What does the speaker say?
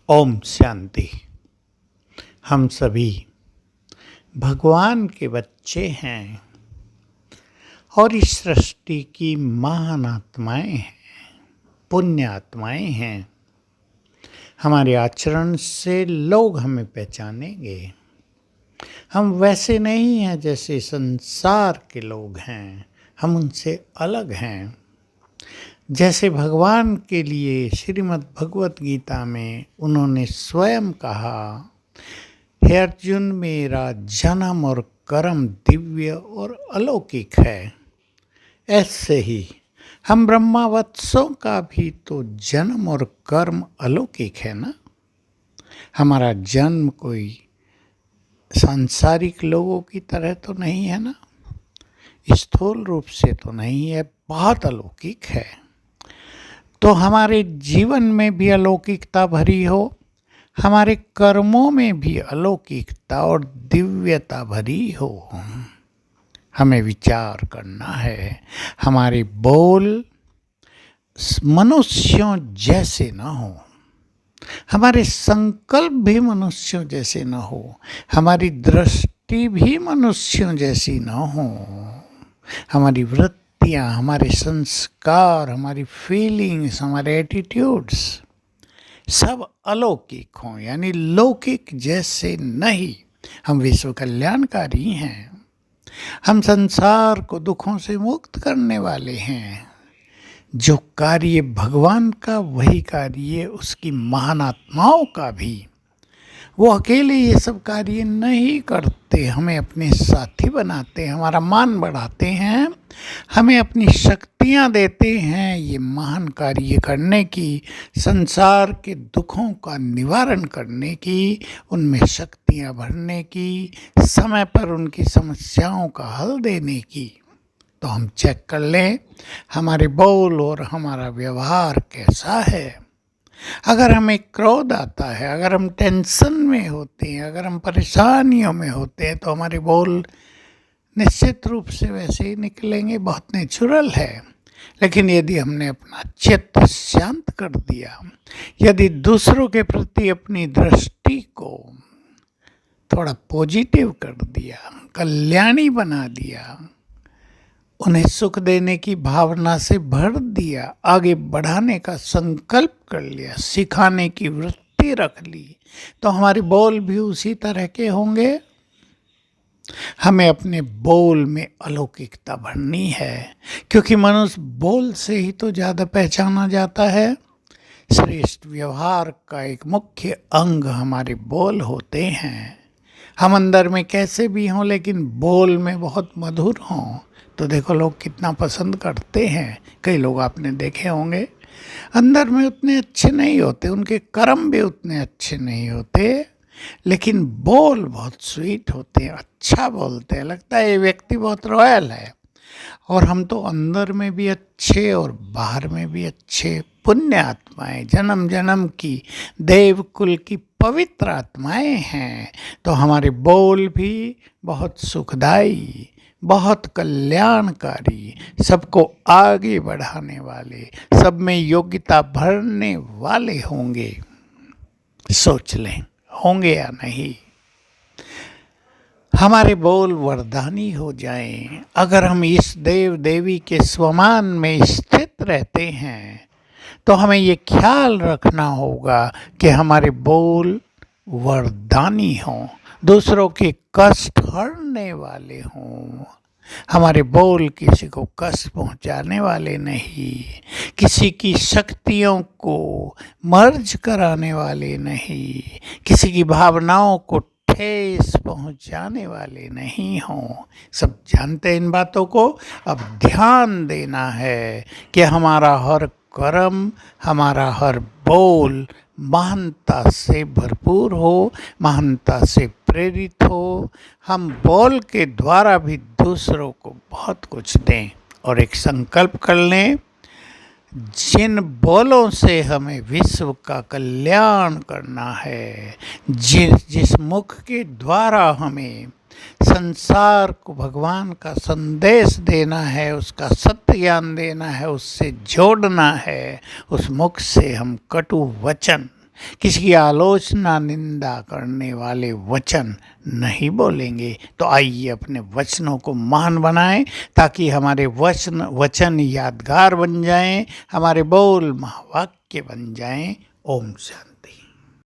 ओम शांति। हम सभी भगवान के बच्चे हैं और इस सृष्टि की महान आत्माएं हैं, पुण्य आत्माएं हैं। हमारे आचरण से लोग हमें पहचानेंगे। हम वैसे नहीं हैं जैसे संसार के लोग हैं, हम उनसे अलग हैं। जैसे भगवान के लिए श्रीमद् भगवत गीता में उन्होंने स्वयं कहा, हे अर्जुन, मेरा जन्म और कर्म दिव्य और अलौकिक है। ऐसे ही हम ब्रह्मावत्सों का भी तो जन्म और कर्म अलौकिक है ना। हमारा जन्म कोई सांसारिक लोगों की तरह तो नहीं है ना, स्थूल रूप से तो नहीं है, बहुत अलौकिक है। तो हमारे जीवन में भी अलौकिकता भरी हो, हमारे कर्मों में भी अलौकिकता और दिव्यता भरी हो। हमें विचार करना है, हमारे बोल मनुष्यों जैसे ना हो, हमारे संकल्प भी मनुष्यों जैसे ना हो, हमारी दृष्टि भी मनुष्यों जैसी ना हो, हमारी वृत्तियाँ, हमारे संस्कार, हमारी फीलिंग्स, हमारे एटीट्यूड्स सब अलौकिक हों, यानी लौकिक जैसे नहीं। हम विश्व कल्याणकारी हैं, हम संसार को दुखों से मुक्त करने वाले हैं। जो कार्य भगवान का वही कार्य उसकी महान आत्माओं का भी। वो अकेले ये सब कार्य नहीं करते, हमें अपने साथी बनाते हैं, हमारा मान बढ़ाते हैं, हमें अपनी शक्तियाँ देते हैं ये महान कार्य करने की, संसार के दुखों का निवारण करने की, उनमें शक्तियाँ भरने की, समय पर उनकी समस्याओं का हल देने की। तो हम चेक कर लें हमारे बोल और हमारा व्यवहार कैसा है। अगर हमें क्रोध आता है, अगर हम टेंशन में होते हैं, अगर हम परेशानियों में होते हैं, तो हमारे बोल निश्चित रूप से वैसे ही निकलेंगे, बहुत नेचुरल है। लेकिन यदि हमने अपना चित्त शांत कर दिया, यदि दूसरों के प्रति अपनी दृष्टि को थोड़ा पॉजिटिव कर दिया, कल्याणी बना दिया, उन्हें सुख देने की भावना से भर दिया, आगे बढ़ाने का संकल्प कर लिया, सिखाने की वृत्ति रख ली, तो हमारे बोल भी उसी तरह के होंगे। हमें अपने बोल में अलौकिकता भरनी है, क्योंकि मनुष्य बोल से ही तो ज़्यादा पहचाना जाता है। श्रेष्ठ व्यवहार का एक मुख्य अंग हमारे बोल होते हैं। हम अंदर में कैसे भी हों, लेकिन बोल में बहुत मधुर हों तो देखो लोग कितना पसंद करते हैं। कई लोग आपने देखे होंगे अंदर में उतने अच्छे नहीं होते, उनके कर्म भी उतने अच्छे नहीं होते, लेकिन बोल बहुत स्वीट होते हैं, अच्छा बोलते हैं, लगता है ये व्यक्ति बहुत रॉयल है। और हम तो अंदर में भी अच्छे और बाहर में भी अच्छे पुण्य आत्माएं, जन्म जन्म की देव कुल की पवित्र आत्माएं हैं। तो हमारे बोल भी बहुत सुखदाई, बहुत कल्याणकारी, सबको आगे बढ़ाने वाले, सब में योग्यता भरने वाले होंगे। सोच लें होंगे या नहीं। हमारे बोल वरदानी हो जाएं। अगर हम इस देव देवी के स्वमान में स्थित रहते हैं तो हमें ये ख्याल रखना होगा कि हमारे बोल वरदानी हों, दूसरों के कष्ट हरने वाले हों। हमारे बोल किसी को कष्ट पहुंचाने वाले नहीं, किसी की शक्तियों को मर्ज कराने वाले नहीं, किसी की भावनाओं को ठेस पहुंचाने वाले नहीं हों। सब जानते हैं इन बातों को। अब ध्यान देना है कि हमारा हर कर्म, हमारा हर बोल महानता से भरपूर हो, महानता से प्रेरित हो। हम बोल के द्वारा भी दूसरों को बहुत कुछ दें। और एक संकल्प कर लें, जिन बोलों से हमें विश्व का कल्याण करना है, जिस मुख के द्वारा हमें संसार को भगवान का संदेश देना है, उसका सत्य ज्ञान देना है, उससे जोड़ना है, उस मुख से हम कटु वचन किसी की आलोचना निंदा करने वाले वचन नहीं बोलेंगे। तो आइए अपने वचनों को महान बनाएं, ताकि हमारे वचन यादगार बन जाएं, हमारे बोल महावाक्य बन जाएं। ओम शांति।